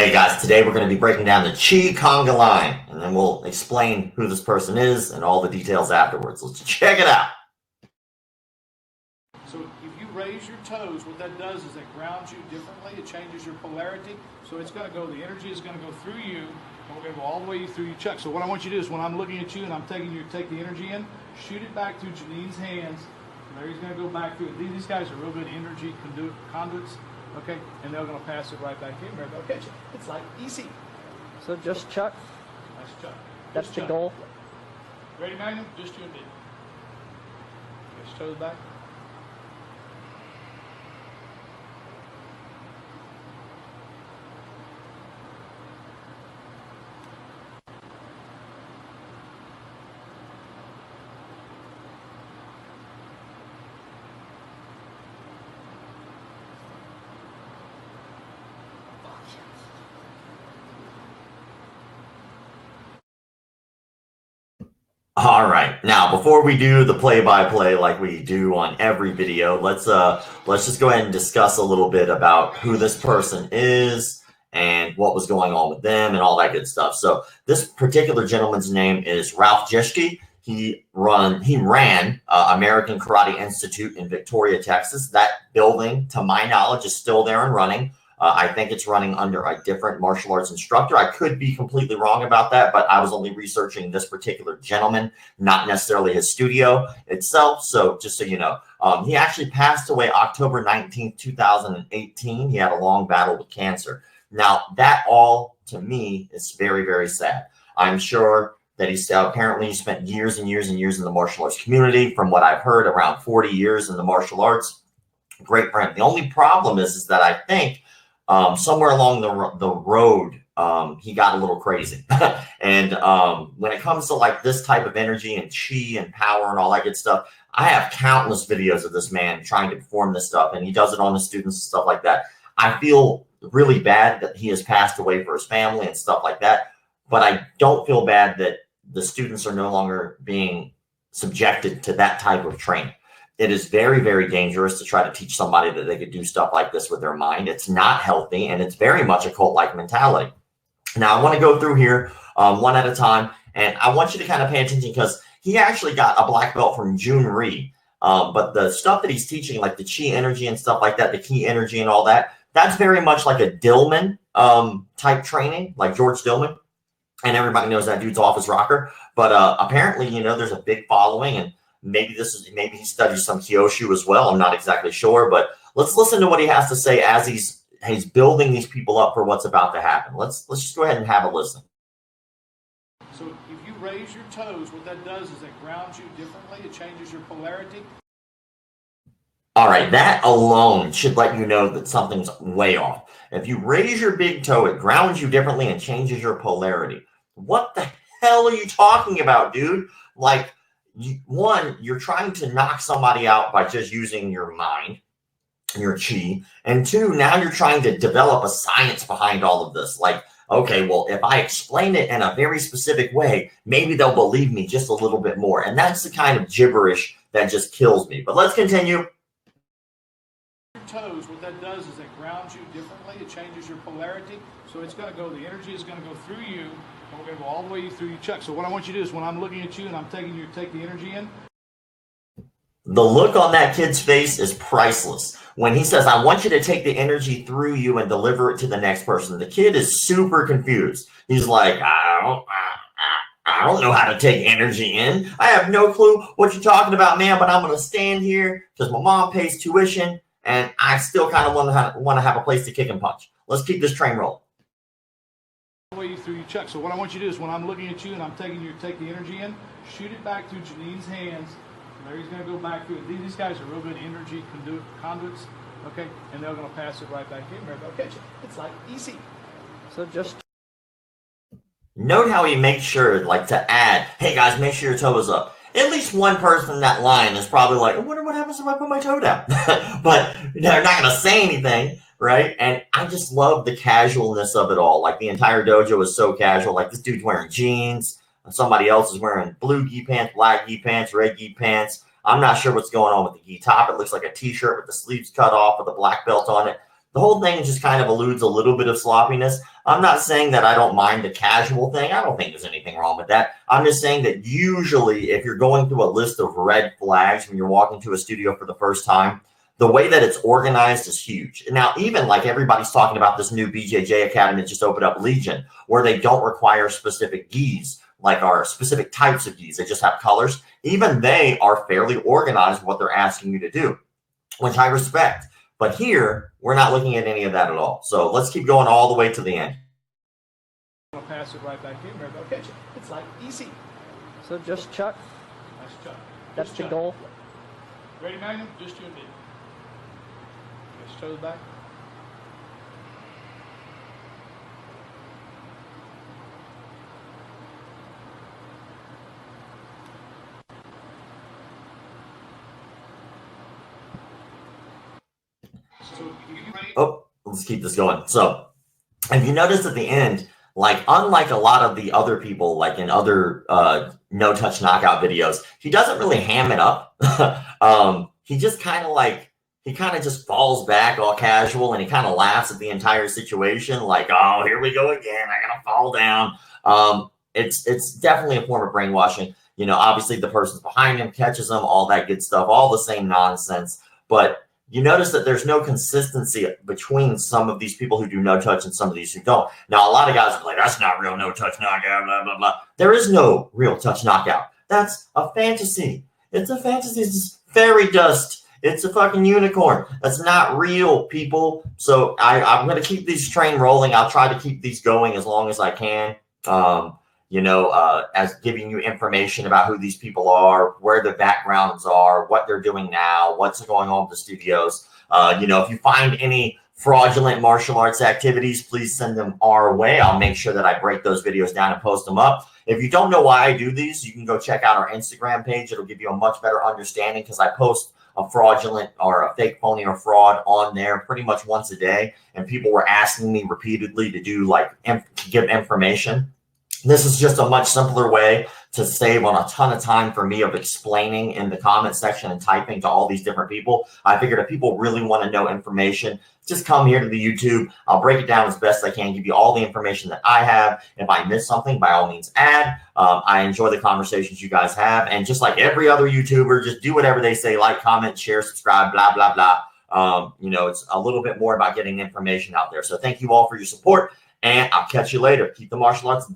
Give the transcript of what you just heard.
Okay, guys, today we're going to be breaking down the Chi Conga line, and then we'll explain who this person is and all the details afterwards. Let's check it out. So if you raise your toes, what that does is it grounds you differently. It changes your polarity. So it's going to go, the energy is going to go through you, and we're going to go all the way through your chuck. So what I want you to do is when I'm looking at you and I'm taking you, take the energy in, shoot it back through Janine's hands. Larry's going to go back through it. These guys are real good energy conduits. Okay, and they're going to pass it right back in. They're going to catch it. It's like easy. So just chuck. Nice chuck. That's Just the chuck. goal. Ready, Magnum? Just you and me. Get your toes back. All right, now before we do the play-by-play like we do on every video, let's just go ahead and discuss a little bit about who this person is and what was going on with them and all that good stuff. So this particular gentleman's name is Ralph Jeschke. He ran American Karate Institute in Victoria, Texas. That building, to my knowledge, is still there and running. I think it's running under a different martial arts instructor. I could be completely wrong about that, but I was only researching this particular gentleman, not necessarily his studio itself. So just so you know, he actually passed away October 19th, 2018. He had a long battle with cancer. Now, that all, to me, is very, very sad. I'm sure that he's apparently spent years and years and years in the martial arts community. From what I've heard, around 40 years in the martial arts. Great friend. The only problem is that I think somewhere along the road, he got a little crazy. And when it comes to like this type of energy and chi and power and all that good stuff, I have countless videos of this man trying to perform this stuff, and he does it on the students and stuff like that. I feel really bad that he has passed away for his family and stuff like that, but I don't feel bad that the students are no longer being subjected to that type of training. It is very, very dangerous to try to teach somebody that they could do stuff like this with their mind. It's not healthy, and it's very much a cult-like mentality. Now, I want to go through here one at a time, and I want you to kind of pay attention because he actually got a black belt from June Ree. But the stuff that he's teaching, like the chi energy and stuff like that, the ki energy and all that, that's very much like a Dillman type training, like George Dillman. And everybody knows that dude's off his rocker. But apparently, you know, there's a big following, and maybe he studies some Kyoshu as well. I'm not exactly sure, but let's listen to what he has to say as he's building these people up for what's about to happen. Let's just go ahead and have a listen. So if you raise your toes, what that does is it grounds you differently. It changes your polarity. All right, that alone should let you know that something's way off. If you raise your big toe, it grounds you differently and changes your polarity. What the hell are you talking about, dude? Like, one, you're trying to knock somebody out by just using your mind, your chi. And two, now you're trying to develop a science behind all of this. Like, okay, well, if I explain it in a very specific way, maybe they'll believe me just a little bit more. And that's the kind of gibberish that just kills me. But let's continue. Your toes, what that does is it grounds you differently. It changes your polarity. So it's going to go, the energy is going to go through you, and we're going to go all the way through your chuck. So what I want you to do is when I'm looking at you and I'm taking you, take the energy in. The look on that kid's face is priceless. When he says, I want you to take the energy through you and deliver it to the next person, the kid is super confused. He's like, I don't know how to take energy in. I have no clue what you're talking about, man, but I'm going to stand here because my mom pays tuition, and I still kind of want to have a place to kick and punch. Let's keep this train rolling. Way through your chuck. So what I want you to do is when I'm looking at you and I'm taking you, take the energy in, shoot it back through Janine's hands. Larry's going to go back through it. These guys are real good energy conduits. Okay, and they're going to pass it right back in. They're going to catch it. It's like easy. So just note how he makes sure, like, to add, hey guys, make sure your toe is up. At least one person in that line is probably like, I wonder what happens if I put my toe down. But they're not going to say anything, right? And I just love the casualness of it all. Like, the entire dojo is so casual. Like, this dude's wearing jeans. Somebody else is wearing blue gi pants, black gi pants, red gi pants. I'm not sure what's going on with the gi top. It looks like a t-shirt with the sleeves cut off with a black belt on it. The whole thing just kind of alludes a little bit of sloppiness. I'm not saying that I don't mind the casual thing. I don't think there's anything wrong with that. I'm just saying that usually if you're going through a list of red flags when you're walking to a studio for the first time, the way that it's organized is huge. Now, even like everybody's talking about this new BJJ Academy that just opened up, Legion, where they don't require specific gis, like our specific types of gis. They just have colors. Even they are fairly organized what they're asking you to do, which I respect. But here, we're not looking at any of that at all. So let's keep going all the way to the end. I'll pass it right back in there. They'll catch it. It's like easy. So just chuck. Nice chuck. That's Just the chuck. goal. Ready, Magnum? Just you and me. Just toes back. Oh, let's keep this going. So if you notice at the end, like unlike a lot of the other people, like in other no touch knockout videos, he doesn't really ham it up. He just kind of just falls back all casual, and he kind of laughs at the entire situation, like, oh, here we go again, I gotta fall down. It's definitely a form of brainwashing. You know, obviously the person's behind him catches him, all that good stuff, all the same nonsense. But you notice that there's no consistency between some of these people who do no touch and some of these who don't. Now, a lot of guys are like, that's not real no touch knockout, blah, blah, blah. There is no real touch knockout. That's a fantasy. It's a fantasy. It's just fairy dust. It's a fucking unicorn. That's not real, people. So I'm going to keep these train rolling. I'll try to keep these going as long as I can. As giving you information about who these people are, where their backgrounds are, what they're doing now, what's going on with the studios. If you find any fraudulent martial arts activities, please send them our way. I'll make sure that I break those videos down and post them up. If you don't know why I do these, you can go check out our Instagram page. It'll give you a much better understanding because I post a fraudulent or a fake phony or fraud on there pretty much once a day. And people were asking me repeatedly to do to give information. This is just a much simpler way to save on a ton of time for me of explaining in the comment section and typing to all these different people. I figured if people really want to know information, just come here to the YouTube. I'll break it down as best I can, give you all the information that I have. If I miss something, by all means add. I enjoy the conversations you guys have. And just like every other YouTuber, just do whatever they say, like, comment, share, subscribe, blah, blah, blah. It's a little bit more about getting information out there. So thank you all for your support, and I'll catch you later. Keep the martial arts